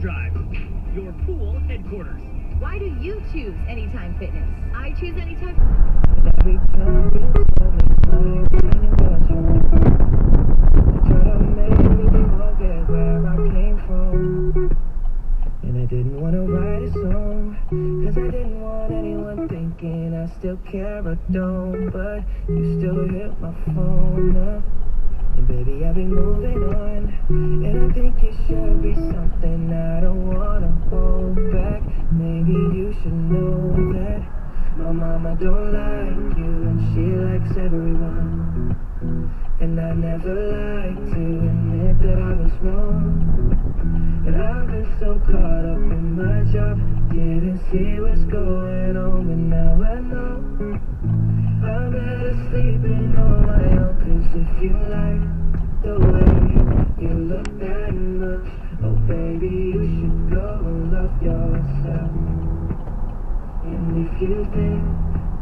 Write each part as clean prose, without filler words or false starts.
Drive, your pool headquarters. Why do you choose Anytime Fitness? I choose Anytime. Every time you told me I ain't what you want, you try to make me forget where I came from. And I didn't want to write a song, cause I didn't want anyone thinking I still care or don't. But you still hit my phone up, and baby I've been moving on. And I think it should be something I don't want to hold back. Maybe you should know that my mama don't like you, and she likes everyone. And I never like to admit that I was wrong. And I've been so caught up in my job, didn't see what's going on, but now I know I'm better sleeping on my own. Cause if you like the way you look that much, oh baby, you should go and love yourself. And if you think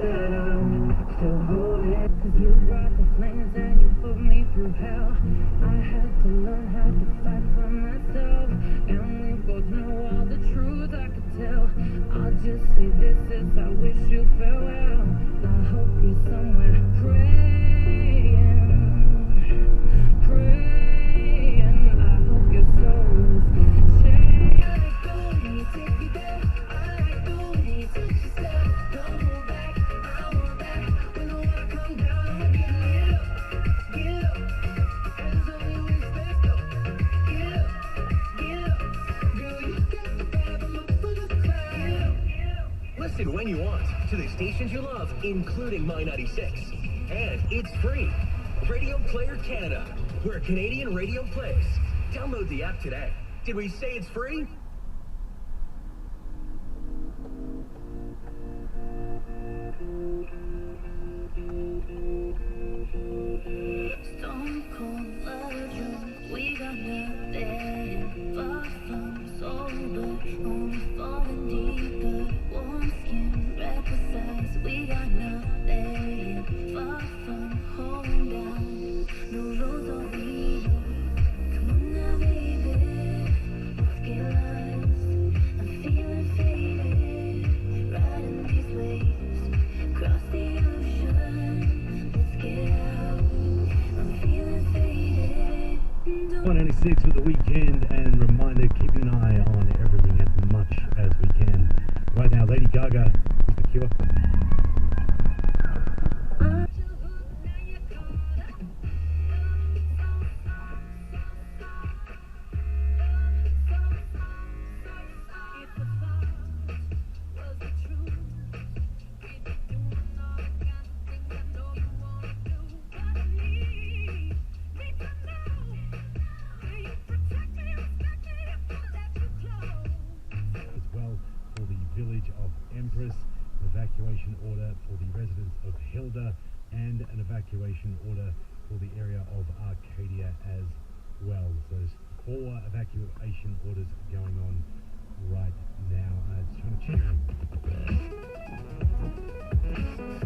that I'm still holding, cause you brought the flames and you put me through hell, I had to learn how to fight for myself. And we both know all the truth I could tell. I'll just say this is I wish you farewell. I hope you're somewhere praying. I hope your soul's changed. I like the way you take me there. I like the way you touch yourself. Don't hold back, I want that. When the water comes down, I'ma get lit up. Get up, there's only one step. Get up, get up. Girl, you got the vibe, I'm up for the cloud. Get up. Listen when you want to the stations you love, including My 96. And it's free. Radio Player Canada, where Canadian radio plays. Download the app today. Did we say it's free? Stone cold legend, we got nothing. Far from sober, only falling deeper. Warm skin, reckless eyes, we got nothing. Far from holding down, no rules or we. Come on now, baby, let's get lost. I'm feeling faded, riding these waves, cross the ocean. Let's get out. I'm feeling faded. 196 for the weekend, and reminder, keeping an eye on everything as much as we can. Right now, Lady Gaga with The Cure. As well for the village of Empress, an evacuation order for the residents of Hilda, and an evacuation order for the area of Arcadia as well. So there's 4 evacuation orders going on right now. Just trying to check.